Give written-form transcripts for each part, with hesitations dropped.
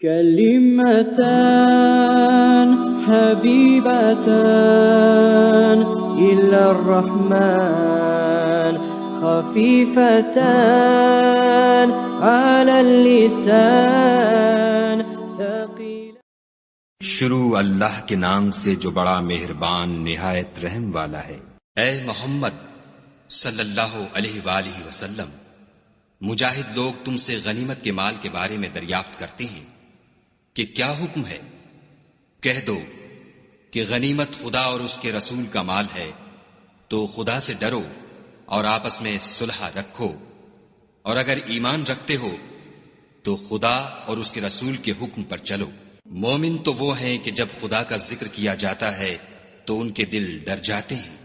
كلمتان حبيبتان إلى الرحمن خفيفتان على اللسان ثقيل. شروع اللہ کے نام سے جو بڑا مہربان نہایت رحم والا ہے۔ اے محمد صلی اللہ علیہ وآلہ وسلم، مجاہد لوگ تم سے غنیمت کے مال کے بارے میں دریافت کرتے ہیں کہ کیا حکم ہے؟ کہہ دو کہ غنیمت خدا اور اس کے رسول کا مال ہے، تو خدا سے ڈرو اور آپس میں صلح رکھو، اور اگر ایمان رکھتے ہو تو خدا اور اس کے رسول کے حکم پر چلو۔ مومن تو وہ ہیں کہ جب خدا کا ذکر کیا جاتا ہے تو ان کے دل ڈر جاتے ہیں،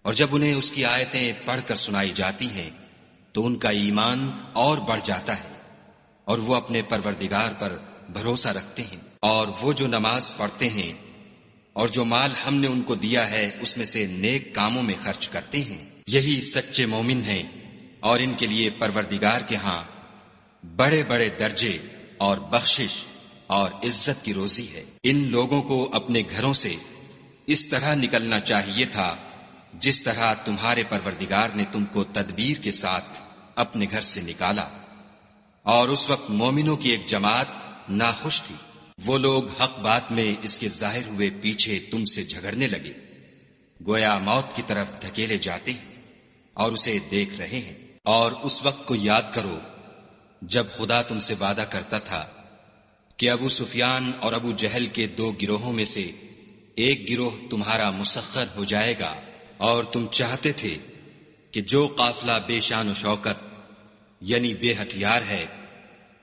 اور جب انہیں اس کی آیتیں پڑھ کر سنائی جاتی ہیں تو ان کا ایمان اور بڑھ جاتا ہے، اور وہ اپنے پروردگار پر بھروسہ رکھتے ہیں، اور وہ جو نماز پڑھتے ہیں اور جو مال ہم نے ان کو دیا ہے اس میں سے نیک کاموں میں خرچ کرتے ہیں، یہی سچے مومن ہیں، اور ان کے لیے پروردگار کے ہاں بڑے بڑے درجے اور بخشش اور عزت کی روزی ہے۔ ان لوگوں کو اپنے گھروں سے اس طرح نکلنا چاہیے تھا جس طرح تمہارے پروردگار نے تم کو تدبیر کے ساتھ اپنے گھر سے نکالا، اور اس وقت مومنوں کی ایک جماعت ناخوش تھی۔ وہ لوگ حق بات میں اس کے ظاہر ہوئے پیچھے تم سے جھگڑنے لگے، گویا موت کی طرف دھکیلے جاتے ہیں اور اسے دیکھ رہے ہیں۔ اور اس وقت کو یاد کرو جب خدا تم سے وعدہ کرتا تھا کہ ابو سفیان اور ابو جہل کے دو گروہوں میں سے ایک گروہ تمہارا مسخر ہو جائے گا، اور تم چاہتے تھے کہ جو قافلہ بے شان و شوکت یعنی بے ہتھیار ہے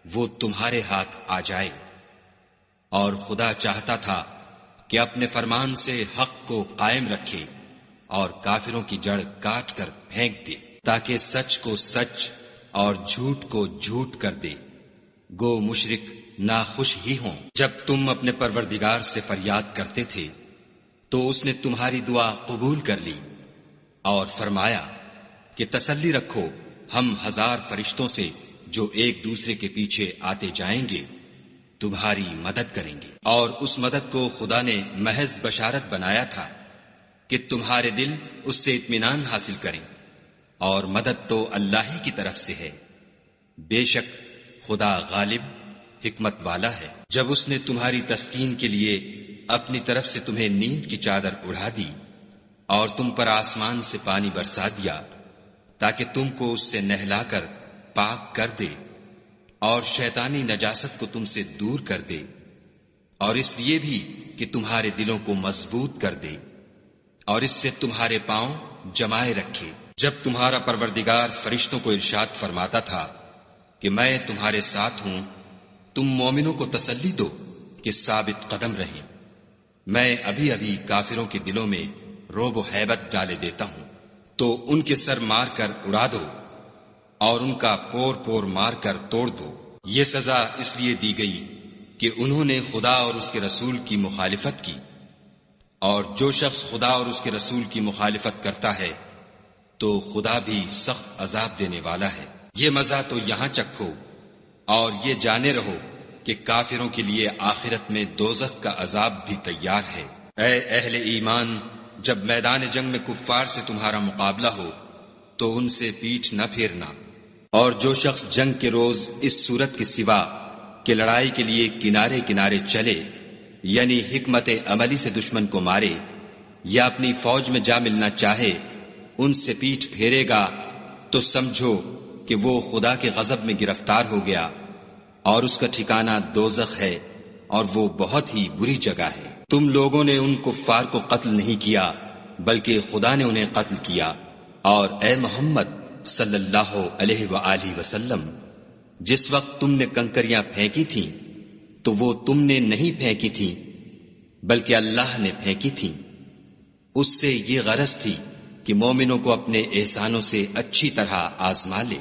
وہ تمہارے ہاتھ آ جائے، اور خدا چاہتا تھا کہ اپنے فرمان سے حق کو قائم رکھے اور کافروں کی جڑ کاٹ کر پھینک دے، تاکہ سچ کو سچ اور جھوٹ کو جھوٹ کر دے، گو مشرک ناخوش ہی ہوں۔ جب تم اپنے پروردگار سے فریاد کرتے تھے تو اس نے تمہاری دعا قبول کر لی اور فرمایا کہ تسلی رکھو، ہم 1000 فرشتوں سے جو ایک دوسرے کے پیچھے آتے جائیں گے تمہاری مدد کریں گے۔ اور اس مدد کو خدا نے محض بشارت بنایا تھا کہ تمہارے دل اس سے اطمینان حاصل کریں، اور مدد تو اللہ ہی کی طرف سے ہے، بے شک خدا غالب حکمت والا ہے۔ جب اس نے تمہاری تسکین کے لیے اپنی طرف سے تمہیں نیند کی چادر اڑا دی اور تم پر آسمان سے پانی برسا دیا تاکہ تم کو اس سے نہلا کر پاک کر دے اور شیطانی نجاست کو تم سے دور کر دے، اور اس لیے بھی کہ تمہارے دلوں کو مضبوط کر دے اور اس سے تمہارے پاؤں جمائے رکھے۔ جب تمہارا پروردگار فرشتوں کو ارشاد فرماتا تھا کہ میں تمہارے ساتھ ہوں، تم مومنوں کو تسلی دو کہ ثابت قدم رہیں، میں ابھی ابھی کافروں کے دلوں میں رعب و ہیبت ڈالے دیتا ہوں، تو ان کے سر مار کر اڑا دو اور ان کا پور پور مار کر توڑ دو۔ یہ سزا اس لیے دی گئی کہ انہوں نے خدا اور اس کے رسول کی مخالفت کی، اور جو شخص خدا اور اس کے رسول کی مخالفت کرتا ہے تو خدا بھی سخت عذاب دینے والا ہے۔ یہ مزہ تو یہاں چکھو اور یہ جانے رہو کہ کافروں کے لیے آخرت میں دوزخ کا عذاب بھی تیار ہے۔ اے اہل ایمان، جب میدان جنگ میں کفار سے تمہارا مقابلہ ہو تو ان سے پیٹھ نہ پھیرنا، اور جو شخص جنگ کے روز اس صورت کے سوا کہ لڑائی کے لیے کنارے کنارے چلے، یعنی حکمت عملی سے دشمن کو مارے یا اپنی فوج میں جا ملنا چاہے، ان سے پیٹھ پھیرے گا تو سمجھو کہ وہ خدا کے غضب میں گرفتار ہو گیا، اور اس کا ٹھکانہ دوزخ ہے، اور وہ بہت ہی بری جگہ ہے۔ تم لوگوں نے ان کفار کو قتل نہیں کیا بلکہ خدا نے انہیں قتل کیا، اور اے محمد صلی اللہ علیہ وآلہ وسلم، جس وقت تم نے کنکریاں پھینکی تھیں تو وہ تم نے نہیں پھینکی تھیں بلکہ اللہ نے پھینکی تھیں، اس سے یہ غرض تھی کہ مومنوں کو اپنے احسانوں سے اچھی طرح آزما لے،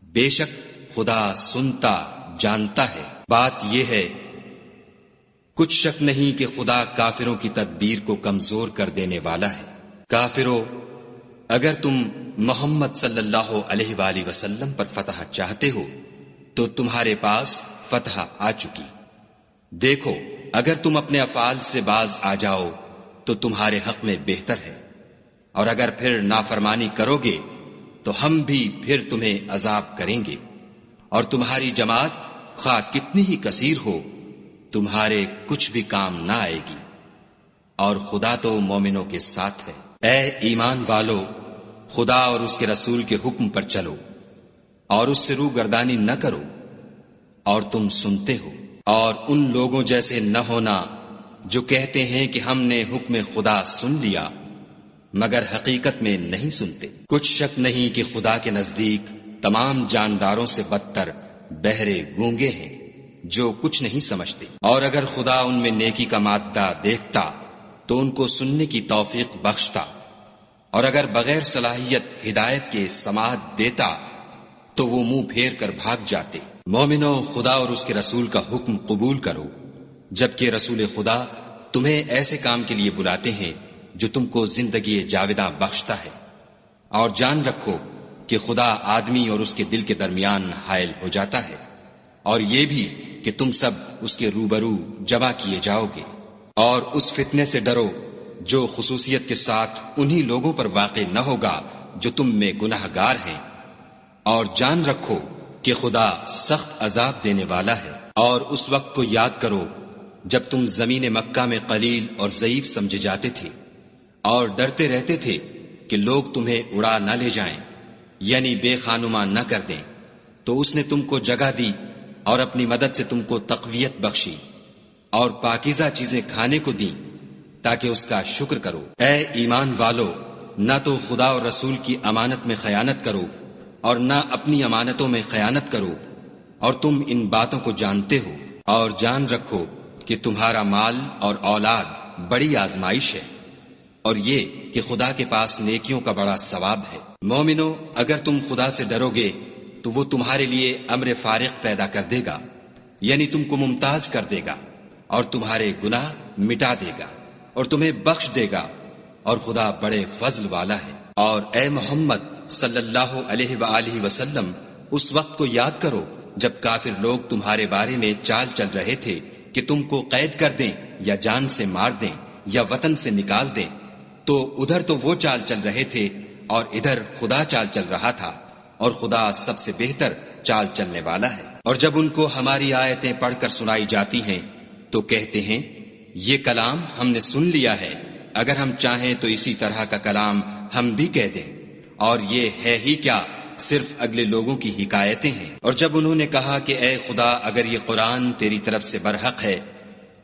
بے شک خدا سنتا جانتا ہے۔ بات یہ ہے کچھ شک نہیں کہ خدا کافروں کی تدبیر کو کمزور کر دینے والا ہے۔ کافروں، اگر تم محمد صلی اللہ علیہ وآلہ وسلم پر فتح چاہتے ہو تو تمہارے پاس فتح آ چکی۔ دیکھو اگر تم اپنے افعال سے باز آ جاؤ تو تمہارے حق میں بہتر ہے، اور اگر پھر نافرمانی کرو گے تو ہم بھی پھر تمہیں عذاب کریں گے، اور تمہاری جماعت خواہ کتنی ہی کثیر ہو تمہارے کچھ بھی کام نہ آئے گی، اور خدا تو مومنوں کے ساتھ ہے۔ اے ایمان والو، خدا اور اس کے رسول کے حکم پر چلو اور اس سے روگردانی نہ کرو، اور تم سنتے ہو، اور ان لوگوں جیسے نہ ہونا جو کہتے ہیں کہ ہم نے حکم خدا سن لیا مگر حقیقت میں نہیں سنتے۔ کچھ شک نہیں کہ خدا کے نزدیک تمام جانداروں سے بدتر بہرے گونگے ہیں جو کچھ نہیں سمجھتے، اور اگر خدا ان میں نیکی کا مادہ دیکھتا تو ان کو سننے کی توفیق بخشتا، اور اگر بغیر صلاحیت ہدایت کے سماعت دیتا تو وہ منہ پھیر کر بھاگ جاتے۔ مومنو، خدا اور اس کے رسول کا حکم قبول کرو، جبکہ رسول خدا تمہیں ایسے کام کے لیے بلاتے ہیں جو تم کو زندگی جاوداں بخشتا ہے، اور جان رکھو کہ خدا آدمی اور اس کے دل کے درمیان حائل ہو جاتا ہے، اور یہ بھی کہ تم سب اس کے روبرو جمع کیے جاؤ گے، اور اس فتنے سے ڈرو جو خصوصیت کے ساتھ انہی لوگوں پر واقع نہ ہوگا جو تم میں گناہ گار ہیں، اور جان رکھو کہ خدا سخت عذاب دینے والا ہے۔ اور اس وقت کو یاد کرو جب تم زمین مکہ میں قلیل اور ضعیف سمجھے جاتے تھے اور ڈرتے رہتے تھے کہ لوگ تمہیں اڑا نہ لے جائیں، یعنی بے خانما نہ کر دیں، تو اس نے تم کو جگہ دی اور اپنی مدد سے تم کو تقویت بخشی اور پاکیزہ چیزیں کھانے کو دیں تاکہ اس کا شکر کرو۔ اے ایمان والو، نہ تو خدا اور رسول کی امانت میں خیانت کرو اور نہ اپنی امانتوں میں خیانت کرو، اور تم ان باتوں کو جانتے ہو، اور جان رکھو کہ تمہارا مال اور اولاد بڑی آزمائش ہے، اور یہ کہ خدا کے پاس نیکیوں کا بڑا ثواب ہے۔ مومنو، اگر تم خدا سے ڈرو گے تو وہ تمہارے لیے امر فارغ پیدا کر دے گا، یعنی تم کو ممتاز کر دے گا اور تمہارے گناہ مٹا دے گا اور تمہیں بخش دے گا، اور خدا بڑے فضل والا ہے۔ اور اے محمد صلی اللہ علیہ وآلہ وسلم، اس وقت کو یاد کرو جب کافر لوگ تمہارے بارے میں چال چل رہے تھے کہ تم کو قید کر دیں یا جان سے مار دیں یا وطن سے نکال دیں، تو ادھر تو وہ چال چل رہے تھے اور ادھر خدا چال چل رہا تھا، اور خدا سب سے بہتر چال چلنے والا ہے۔ اور جب ان کو ہماری آیتیں پڑھ کر سنائی جاتی ہیں تو کہتے ہیں یہ کلام ہم نے سن لیا ہے، اگر ہم چاہیں تو اسی طرح کا کلام ہم بھی کہہ دیں، اور یہ ہے ہی کیا، صرف اگلے لوگوں کی حکایتیں ہیں۔ اور جب انہوں نے کہا کہ اے خدا، اگر یہ قرآن تیری طرف سے برحق ہے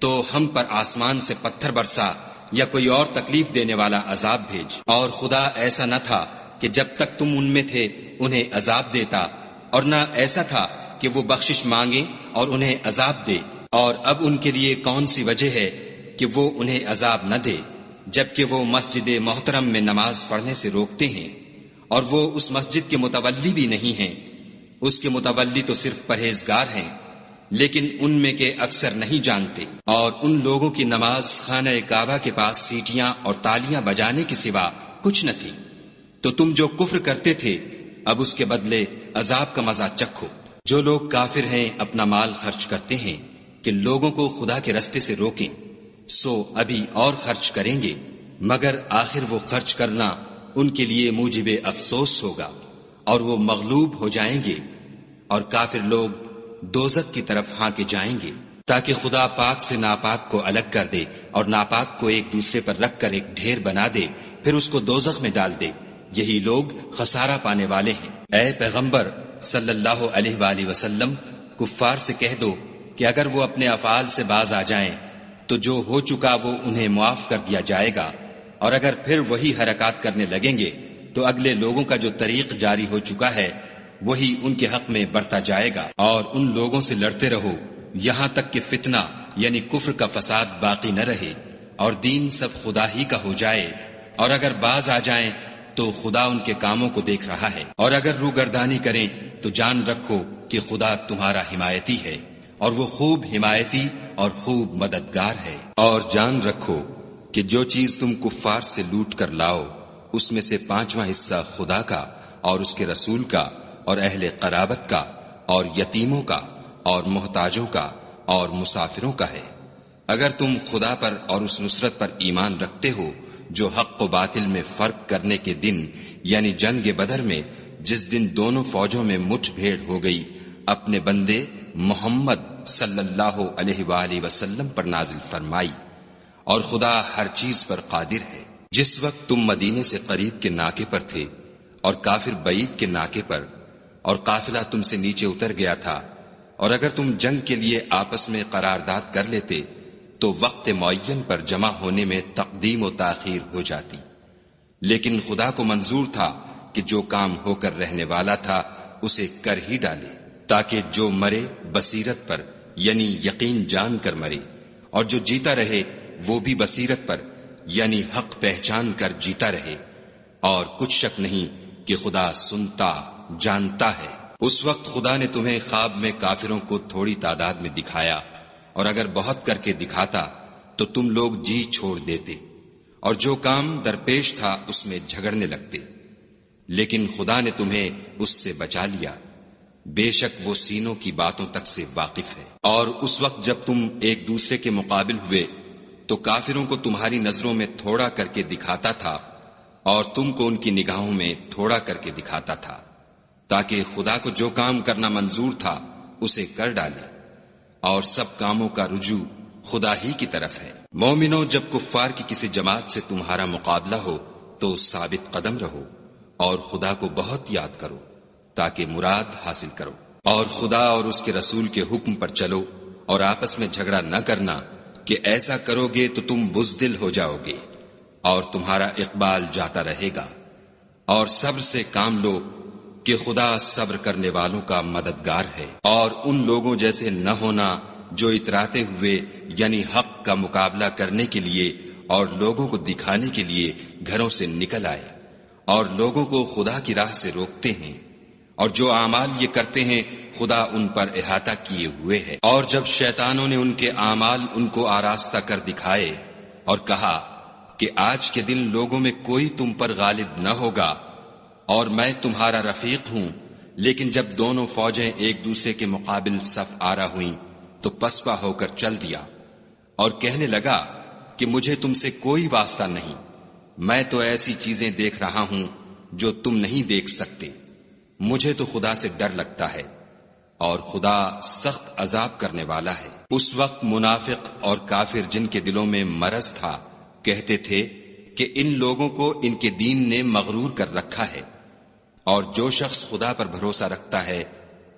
تو ہم پر آسمان سے پتھر برسا یا کوئی اور تکلیف دینے والا عذاب بھیج۔ اور خدا ایسا نہ تھا کہ جب تک تم ان میں تھے انہیں عذاب دیتا، اور نہ ایسا تھا کہ وہ بخشش مانگے اور انہیں عذاب دے۔ اور اب ان کے لیے کون سی وجہ ہے کہ وہ انہیں عذاب نہ دے، جبکہ وہ مسجد محترم میں نماز پڑھنے سے روکتے ہیں، اور وہ اس مسجد کے متولی بھی نہیں ہیں، اس کے متولی تو صرف پرہیزگار ہیں، لیکن ان میں کے اکثر نہیں جانتے۔ اور ان لوگوں کی نماز خانہ کعبہ کے پاس سیٹیاں اور تالیاں بجانے کے سوا کچھ نہ تھی، تو تم جو کفر کرتے تھے اب اس کے بدلے عذاب کا مزہ چکھو۔ جو لوگ کافر ہیں اپنا مال خرچ کرتے ہیں کہ لوگوں کو خدا کے رستے سے روکیں، سو ابھی اور خرچ کریں گے، مگر آخر وہ خرچ کرنا ان کے لیے موجب افسوس ہوگا، اور وہ مغلوب ہو جائیں گے، اور کافر لوگ دوزخ کی طرف ہانکے جائیں گے، تاکہ خدا پاک سے ناپاک کو الگ کر دے اور ناپاک کو ایک دوسرے پر رکھ کر ایک ڈھیر بنا دے، پھر اس کو دوزخ میں ڈال دے۔ یہی لوگ خسارہ پانے والے ہیں۔ اے پیغمبر صلی اللہ علیہ وآلہ وسلم، کفار سے کہہ دو کہ اگر وہ اپنے افعال سے باز آ جائیں تو جو ہو چکا وہ انہیں معاف کر دیا جائے گا، اور اگر پھر وہی حرکات کرنے لگیں گے تو اگلے لوگوں کا جو طریق جاری ہو چکا ہے وہی ان کے حق میں برتا جائے گا۔ اور ان لوگوں سے لڑتے رہو یہاں تک کہ فتنہ یعنی کفر کا فساد باقی نہ رہے اور دین سب خدا ہی کا ہو جائے، اور اگر باز آ جائیں تو خدا ان کے کاموں کو دیکھ رہا ہے، اور اگر روگردانی کریں تو جان رکھو کہ خدا تمہارا حمایتی ہے، اور وہ خوب حمایتی اور خوب مددگار ہے۔ اور جان رکھو کہ جو چیز تم کفار سے لوٹ کر لاؤ اس میں سے 5واں حصہ خدا کا اور اس کے رسول کا اور اہل قرابت کا اور یتیموں کا اور محتاجوں کا اور مسافروں کا ہے۔ اگر تم خدا پر اور اس نصرت پر ایمان رکھتے ہو جو حق و باطل میں فرق کرنے کے دن یعنی جنگ بدر میں جس دن دونوں فوجوں میں مٹھ بھیڑ ہو گئی اپنے بندے محمد صلی اللہ علیہ وآلہ وسلم پر نازل فرمائی، اور خدا ہر چیز پر قادر ہے۔ جس وقت تم مدینے سے قریب کے ناکے پر تھے اور کافر بعید کے ناکے پر، اور قافلہ تم سے نیچے اتر گیا تھا، اور اگر تم جنگ کے لیے آپس میں قرارداد کر لیتے تو وقت معین پر جمع ہونے میں تقدیم و تاخیر ہو جاتی، لیکن خدا کو منظور تھا کہ جو کام ہو کر رہنے والا تھا اسے کر ہی ڈالے، تاکہ جو مرے بصیرت پر یعنی یقین جان کر مرے، اور جو جیتا رہے وہ بھی بصیرت پر یعنی حق پہچان کر جیتا رہے، اور کچھ شک نہیں کہ خدا سنتا جانتا ہے۔ اس وقت خدا نے تمہیں خواب میں کافروں کو تھوڑی تعداد میں دکھایا، اور اگر بہت کر کے دکھاتا تو تم لوگ جی چھوڑ دیتے اور جو کام درپیش تھا اس میں جھگڑنے لگتے، لیکن خدا نے تمہیں اس سے بچا لیا، بے شک وہ سینوں کی باتوں تک سے واقف ہے۔ اور اس وقت جب تم ایک دوسرے کے مقابل ہوئے تو کافروں کو تمہاری نظروں میں تھوڑا کر کے دکھاتا تھا اور تم کو ان کی نگاہوں میں تھوڑا کر کے دکھاتا تھا، تاکہ خدا کو جو کام کرنا منظور تھا اسے کر ڈالے، اور سب کاموں کا رجوع خدا ہی کی طرف ہے۔ مومنوں، جب کفار کی کسی جماعت سے تمہارا مقابلہ ہو تو ثابت قدم رہو اور خدا کو بہت یاد کرو تاکہ مراد حاصل کرو، اور خدا اور اس کے رسول کے حکم پر چلو اور آپس میں جھگڑا نہ کرنا کہ ایسا کرو گے تو تم بزدل ہو جاؤ گے اور تمہارا اقبال جاتا رہے گا، اور صبر سے کام لو کہ خدا صبر کرنے والوں کا مددگار ہے۔ اور ان لوگوں جیسے نہ ہونا جو اتراتے ہوئے یعنی حق کا مقابلہ کرنے کے لیے اور لوگوں کو دکھانے کے لیے گھروں سے نکل آئے اور لوگوں کو خدا کی راہ سے روکتے ہیں، اور جو اعمال یہ کرتے ہیں خدا ان پر احاطہ کیے ہوئے ہے۔ اور جب شیطانوں نے ان کے اعمال ان کو آراستہ کر دکھائے اور کہا کہ آج کے دن لوگوں میں کوئی تم پر غالب نہ ہوگا اور میں تمہارا رفیق ہوں، لیکن جب دونوں فوجیں ایک دوسرے کے مقابل صف آرا ہوئیں تو پسپا ہو کر چل دیا اور کہنے لگا کہ مجھے تم سے کوئی واسطہ نہیں، میں تو ایسی چیزیں دیکھ رہا ہوں جو تم نہیں دیکھ سکتے، مجھے تو خدا سے ڈر لگتا ہے اور خدا سخت عذاب کرنے والا ہے۔ اس وقت منافق اور کافر جن کے دلوں میں مرض تھا کہتے تھے کہ ان لوگوں کو ان کے دین نے مغرور کر رکھا ہے، اور جو شخص خدا پر بھروسہ رکھتا ہے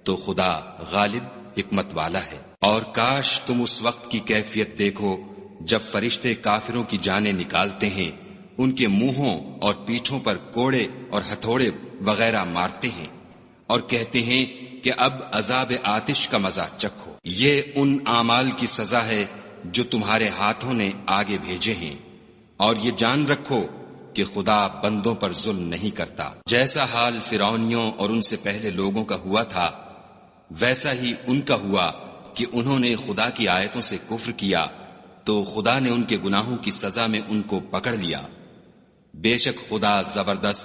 تو خدا غالب حکمت والا ہے۔ اور کاش تم اس وقت کی کیفیت دیکھو جب فرشتے کافروں کی جانیں نکالتے ہیں، ان کے منہوں اور پیٹھوں پر کوڑے اور ہتھوڑے وغیرہ مارتے ہیں اور کہتے ہیں کہ اب عذاب آتش کا مزہ چکھو۔ یہ ان اعمال کی سزا ہے جو تمہارے ہاتھوں نے آگے بھیجے ہیں، اور یہ جان رکھو کہ خدا بندوں پر ظلم نہیں کرتا۔ جیسا حال فرعونیوں اور ان سے پہلے لوگوں کا ہوا تھا ویسا ہی ان کا ہوا کہ انہوں نے خدا کی آیتوں سے کفر کیا تو خدا نے ان کے گناہوں کی سزا میں ان کو پکڑ لیا۔ بے شک خدا زبردست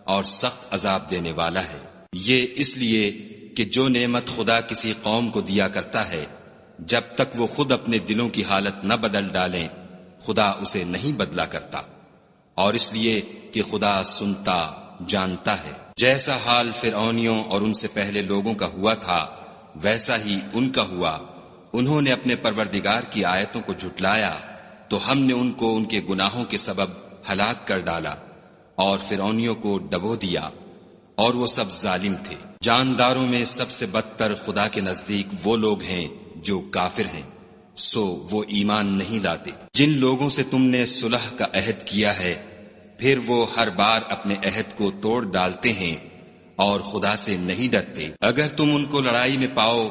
اور سخت عذاب دینے والا ہے۔ یہ اس لیے کہ جو نعمت خدا کسی قوم کو دیا کرتا ہے جب تک وہ خود اپنے دلوں کی حالت نہ بدل ڈالیں خدا اسے نہیں بدلا کرتا، اور اس لیے کہ خدا سنتا جانتا ہے۔ جیسا حال فرعونیوں اور ان سے پہلے لوگوں کا ہوا تھا ویسا ہی ان کا ہوا، انہوں نے اپنے پروردگار کی آیتوں کو جھٹلایا تو ہم نے ان کو ان کے گناہوں کے سبب ہلاک کر ڈالا اور فرعونیوں کو ڈبو دیا، اور وہ سب ظالم تھے۔ جانداروں میں سب سے بدتر خدا کے نزدیک وہ لوگ ہیں جو کافر ہیں، سو وہ ایمان نہیں لاتے۔ جن لوگوں سے تم نے صلح کا عہد کیا ہے پھر وہ ہر بار اپنے عہد کو توڑ ڈالتے ہیں اور خدا سے نہیں ڈرتے۔ اگر تم ان کو لڑائی میں پاؤ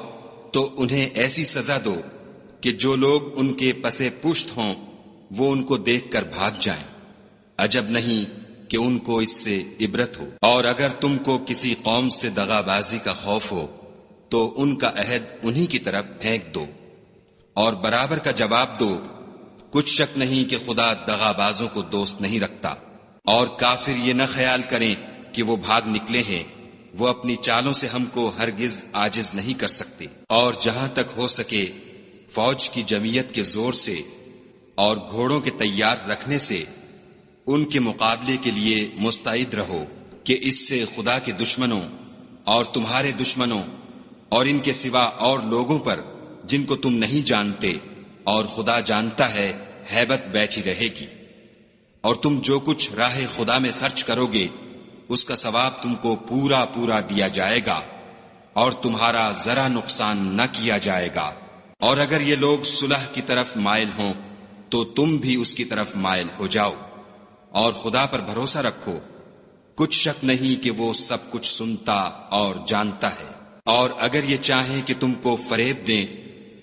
تو انہیں ایسی سزا دو کہ جو لوگ ان کے پسے پشت ہوں وہ ان کو دیکھ کر بھاگ جائیں، عجب نہیں کہ ان کو اس سے عبرت ہو۔ اور اگر تم کو کسی قوم سے دغا بازی کا خوف ہو تو ان کا عہد انہی کی طرف پھینک دو اور برابر کا جواب دو، کچھ شک نہیں کہ خدا دغا بازوں کو دوست نہیں رکھتا۔ اور کافر یہ نہ خیال کریں کہ وہ بھاگ نکلے ہیں، وہ اپنی چالوں سے ہم کو ہرگز عاجز نہیں کر سکتے، اور جہاں تک ہو سکے فوج کی جمعیت کے زور سے اور گھوڑوں کے تیار رکھنے سے ان کے مقابلے کے لیے مستعد رہو، کہ اس سے خدا کے دشمنوں اور تمہارے دشمنوں اور ان کے سوا اور لوگوں پر جن کو تم نہیں جانتے اور خدا جانتا ہے ہیبت بیٹھی رہے گی، اور تم جو کچھ راہ خدا میں خرچ کرو گے اس کا ثواب تم کو پورا پورا دیا جائے گا، اور تمہارا ذرا نقصان نہ کیا جائے گا۔ اور اگر یہ لوگ صلح کی طرف مائل ہوں تو تم بھی اس کی طرف مائل ہو جاؤ، اور خدا پر بھروسہ رکھو، کچھ شک نہیں کہ وہ سب کچھ سنتا اور جانتا ہے۔ اور اگر یہ چاہیں کہ تم کو فریب دیں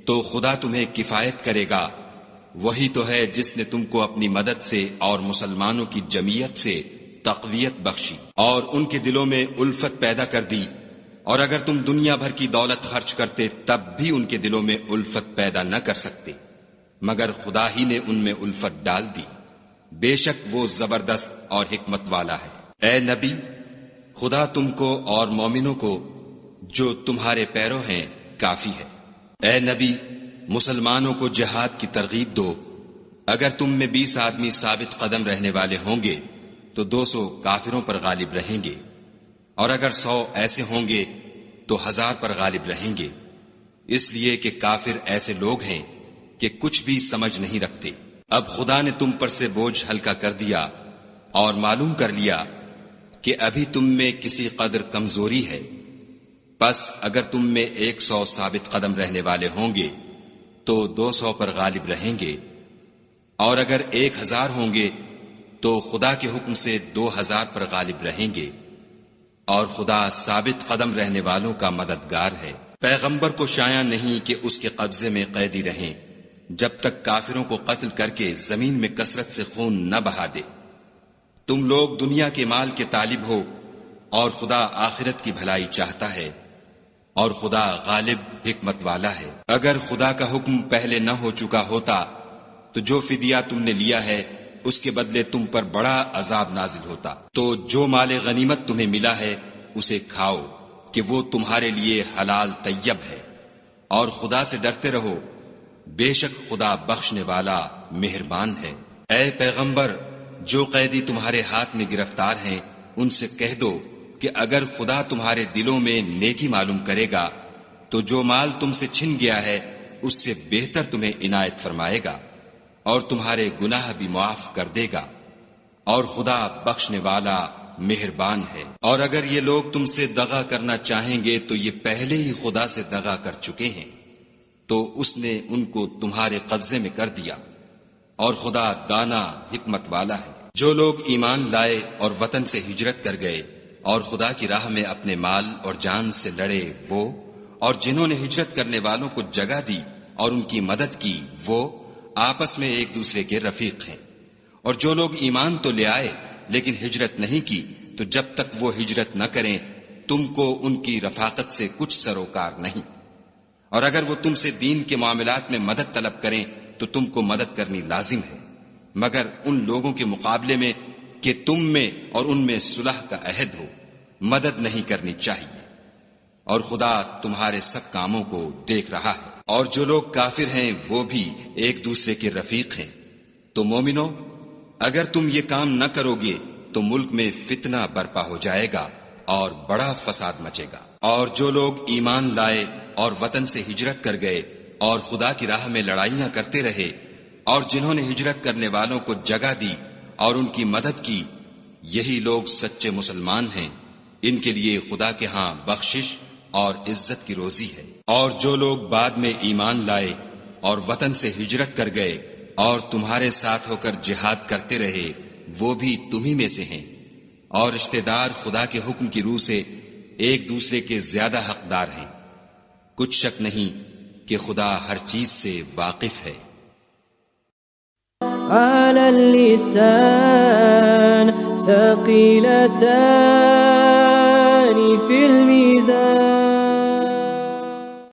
تو خدا تمہیں کفایت کرے گا، وہی تو ہے جس نے تم کو اپنی مدد سے اور مسلمانوں کی جمعیت سے تقویت بخشی اور ان کے دلوں میں الفت پیدا کر دی، اور اگر تم دنیا بھر کی دولت خرچ کرتے تب بھی ان کے دلوں میں الفت پیدا نہ کر سکتے، مگر خدا ہی نے ان میں الفت ڈال دی، بے شک وہ زبردست اور حکمت والا ہے۔ اے نبی، خدا تم کو اور مومنوں کو جو تمہارے پیرو ہیں کافی ہے۔ اے نبی، مسلمانوں کو جہاد کی ترغیب دو، اگر تم میں 20 آدمی ثابت قدم رہنے والے ہوں گے تو 200 کافروں پر غالب رہیں گے، اور اگر 100 ایسے ہوں گے تو 1000 پر غالب رہیں گے، اس لیے کہ کافر ایسے لوگ ہیں کہ کچھ بھی سمجھ نہیں رکھتے۔ اب خدا نے تم پر سے بوجھ ہلکا کر دیا اور معلوم کر لیا کہ ابھی تم میں کسی قدر کمزوری ہے، بس اگر تم میں 100 ثابت قدم رہنے والے ہوں گے تو 200 پر غالب رہیں گے، اور اگر 1000 ہوں گے تو خدا کے حکم سے 2000 پر غالب رہیں گے، اور خدا ثابت قدم رہنے والوں کا مددگار ہے۔ پیغمبر کو شایع نہیں کہ اس کے قبضے میں قیدی رہیں جب تک کافروں کو قتل کر کے زمین میں کثرت سے خون نہ بہا دے۔ تم لوگ دنیا کے مال کے طالب ہو اور خدا آخرت کی بھلائی چاہتا ہے، اور خدا غالب حکمت والا ہے۔ اگر خدا کا حکم پہلے نہ ہو چکا ہوتا تو جو فدیہ تم نے لیا ہے اس کے بدلے تم پر بڑا عذاب نازل ہوتا۔ تو جو مال غنیمت تمہیں ملا ہے اسے کھاؤ کہ وہ تمہارے لیے حلال طیب ہے، اور خدا سے ڈرتے رہو، بے شک خدا بخشنے والا مہربان ہے۔ اے پیغمبر، جو قیدی تمہارے ہاتھ میں گرفتار ہیں ان سے کہہ دو کہ اگر خدا تمہارے دلوں میں نیکی معلوم کرے گا تو جو مال تم سے چھن گیا ہے اس سے بہتر تمہیں عنایت فرمائے گا، اور تمہارے گناہ بھی معاف کر دے گا، اور خدا بخشنے والا مہربان ہے۔ اور اگر یہ لوگ تم سے دغا کرنا چاہیں گے تو یہ پہلے ہی خدا سے دغا کر چکے ہیں، تو اس نے ان کو تمہارے قبضے میں کر دیا، اور خدا دانا حکمت والا ہے۔ جو لوگ ایمان لائے اور وطن سے ہجرت کر گئے اور خدا کی راہ میں اپنے مال اور جان سے لڑے وہ، اور جنہوں نے ہجرت کرنے والوں کو جگہ دی اور ان کی مدد کی وہ آپس میں ایک دوسرے کے رفیق ہیں۔ اور جو لوگ ایمان تو لے آئے لیکن ہجرت نہیں کی تو جب تک وہ ہجرت نہ کریں تم کو ان کی رفاقت سے کچھ سروکار نہیں، اور اگر وہ تم سے دین کے معاملات میں مدد طلب کریں تو تم کو مدد کرنی لازم ہے، مگر ان لوگوں کے مقابلے میں کہ تم میں اور ان میں صلح کا عہد ہو مدد نہیں کرنی چاہیے، اور خدا تمہارے سب کاموں کو دیکھ رہا ہے۔ اور جو لوگ کافر ہیں وہ بھی ایک دوسرے کے رفیق ہیں۔ تو مومنو، اگر تم یہ کام نہ کرو گے تو ملک میں فتنہ برپا ہو جائے گا اور بڑا فساد مچے گا۔ اور جو لوگ ایمان لائے اور وطن سے ہجرت کر گئے اور خدا کی راہ میں لڑائیاں کرتے رہے، اور جنہوں نے ہجرت کرنے والوں کو جگہ دی اور ان کی مدد کی، یہی لوگ سچے مسلمان ہیں، ان کے لیے خدا کے ہاں بخشش اور عزت کی روزی ہے۔ اور جو لوگ بعد میں ایمان لائے اور وطن سے ہجرت کر گئے اور تمہارے ساتھ ہو کر جہاد کرتے رہے، وہ بھی تمہیں میں سے ہیں، اور رشتہ دار خدا کے حکم کی روح سے ایک دوسرے کے زیادہ حقدار ہیں۔ کچھ شک نہیں کہ خدا ہر چیز سے واقف ہے۔ على اللسان ثقيلتان في الميزان